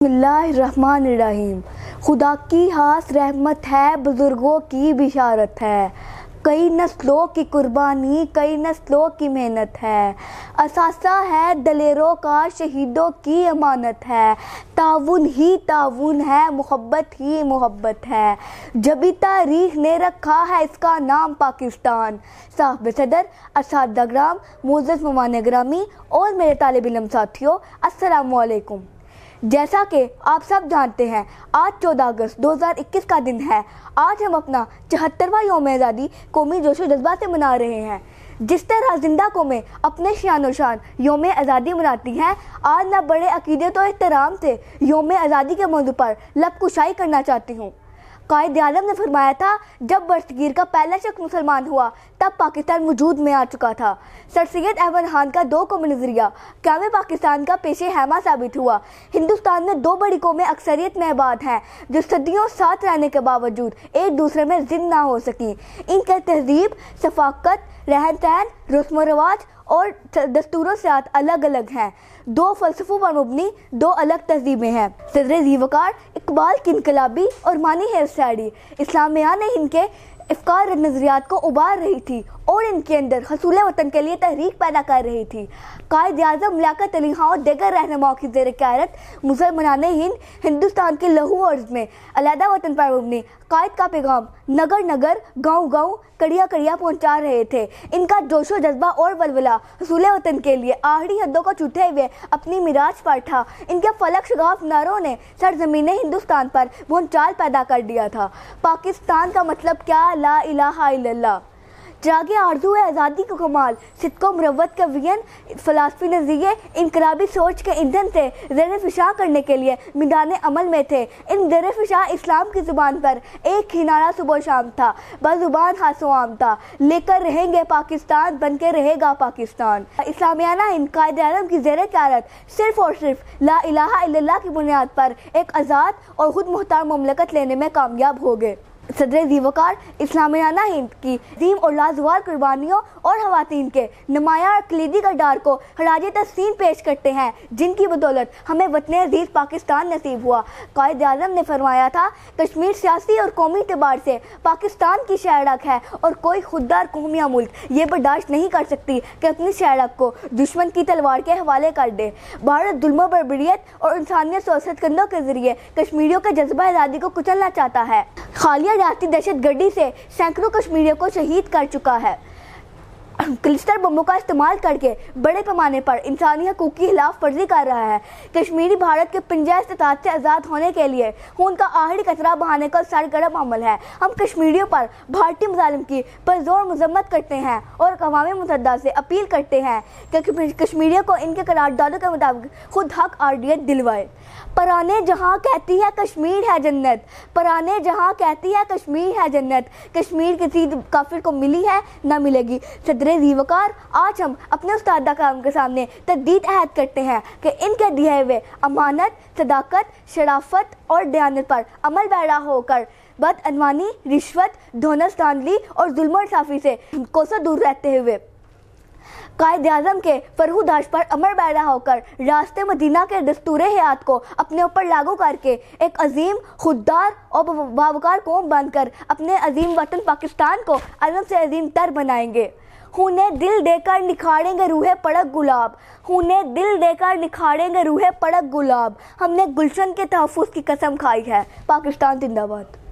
بسم اللہ الرحمن الرحیم۔ خدا کی خاص رحمت ہے، بزرگوں کی بشارت ہے، کئی نسلوں کی قربانی، کئی نسلوں کی محنت ہے، اثاثہ ہے دلیروں کا، شہیدوں کی امانت ہے، تعاون ہی تعاون ہے، محبت ہی محبت ہے، جبھی تاریخ نے رکھا ہے اس کا نام پاکستان۔ صاحب صدر، اساتذہ گرام، معزز مہمان گرامی اور میرے طالب علم ساتھیوں، السلام علیکم۔ جیسا کہ آپ سب جانتے ہیں، آج 14 اگست 2021 کا دن ہے۔ آج ہم اپنا 74واں یوم آزادی قومی جوش و جذبہ سے منا رہے ہیں۔ جس طرح زندہ قومیں اپنے شان و شان یوم آزادی مناتی ہیں، آج میں بڑے عقیدت و احترام سے یوم آزادی کے موضوع پر لب کشائی کرنا چاہتی ہوں۔ قائد اعظم نے فرمایا تھا، جب برصغیر کا پہلا شخص مسلمان ہوا تب پاکستان وجود میں آ چکا تھا۔ سر سید احمد خان کا 2 قومی نظریہ قیام پاکستان کا پیش خیمہ ثابت ہوا۔ ہندوستان میں 2 بڑی قومیں اکثریت میں آباد ہیں جو صدیوں ساتھ رہنے کے باوجود ایک دوسرے میں ضد نہ ہو سکیں۔ ان کے تہذیب، ثقافت، رہن سہن، رسم و رواج اور دستور سیاست الگ الگ ہیں۔ 2 فلسفوں پر مبنی 2 الگ تہذیبیں ہیں۔ صدر ذی وقار اقبال کی انقلابی اور مانی ہیئر اسٹائل اسلامیہ نے ان کے افکار اور نظریات کو ابار رہی تھی اور ان کے اندر حصول وطن کے لیے تحریک پیدا کر رہی تھی۔ قائد اعظم لیاقت علی خان اور دیگر رہنماؤں کی زیر قیادت مسلمان ہند ہندوستان کے لہو عرض میں علیحدہ وطن پر مبنی قائد کا پیغام نگر نگر، گاؤں گاؤں، کڑیا کڑیا پہنچا رہے تھے۔ ان کا جوش و جذبہ اور ولولہ حصول وطن کے لیے آخری حدوں کو چھوٹے ہوئے اپنی معراج پر تھا۔ ان کے فلک شگاف نعروں نے سرزمین ہندوستان پر بھونچال پیدا کر دیا تھا۔ پاکستان کا مطلب کیا؟ لا الہ الا اللہ۔ چراغ آرزو آزادی کا کمال، صدق و مروت کا وین، فلسفی نظریے انقلابی سوچ کے ایندھن سے زیر فشاں کرنے کے لیے میدان عمل میں تھے۔ ان زیر فشاں اسلام کی زبان پر ایک ہی نعرہ صبح و شام تھا، بزبان خاص و عام تھا، لے کر رہیں گے پاکستان، بن کے رہے گا پاکستان۔ اسلامیہ ہند قائد اعظم کی زیر قیادت صرف اور صرف لا الہ الا اللہ کی بنیاد پر ایک آزاد اور خود مختار مملکت لینے میں کامیاب ہو گئے۔ صدر ذی وقار اسلامیہ ہند کی عظیم اور لازوال قربانیوں اور خواتین کے نمایاں اور کلیدی کردار کو خراج تحسین پیش کرتے ہیں، جن کی بدولت ہمیں وطن عزیز پاکستان نصیب ہوا۔ قائد اعظم نے فرمایا تھا، کشمیر سیاسی اور قومی اعتبار سے پاکستان کی شہرک ہے اور کوئی خوددار قوم یا ملک یہ برداشت نہیں کر سکتی کہ اپنی شہرک کو دشمن کی تلوار کے حوالے کر دے۔ بھارت ظلم و بربریت اور انسانیت سیاست کنندوں کے ذریعے کشمیریوں کے جذبہ آزادی کو کچلنا چاہتا ہے۔ حالیہ ریاستی دہشت گردی سے سینکڑوں کشمیریوں کو شہید کر چکا ہے۔ کلسٹر بموں کا استعمال کر کے بڑے پیمانے پر انسانی حقوق کی خلاف ورزی کر رہا ہے۔ کشمیری بھارت کے پنجہ استطاعت سے آزاد ہونے کے لیے خون کا آخری قطرہ بہانے کا سرگرم عمل ہے۔ ہم کشمیریوں پر بھارتی مظالم کی پرزور مذمت کرتے ہیں اور اقوام متحدہ سے اپیل کرتے ہیں کہ کشمیریوں کو ان کے قراردادوں کے مطابق خود حق ارادیت دلوائے۔ پرانے جہاں کہتی ہے کشمیر ہے جنت، پرانے جہاں کہتی ہے کشمیر ہے جنت، کشمیر کسی کافر کو ملی ہے نہ ملے گی۔ صدر ذی وقار، آج ہم اپنے استاد کرام کے سامنے تجدید عہد کرتے ہیں کہ ان کے دیے ہوئے امانت، صداقت، شرافت اور دیانت پر عمل پیرا ہو کر بدعنوانی، رشوت، دھونس دھاندلی اور ظلم و انصافی سے کوسوں دور رہتے ہوئے قائد اعظم کے فرمودات پر عمل پیرا ہو کر راستے مدینہ کے دستور حیات کو اپنے اوپر لاگو کر کے ایک عظیم، خوددار اور باوقار قوم بن کر اپنے عظیم وطن پاکستان کو عظم سے عظیم تر بنائیں گے۔ خونِ دل دے کر نکھاریں گے روح پڑک گلاب، خونِ دل دے کر نکھاریں گے روح پڑک گلاب، ہم نے گلشن کے تحفظ کی قسم کھائی ہے۔ پاکستان زندہ باد۔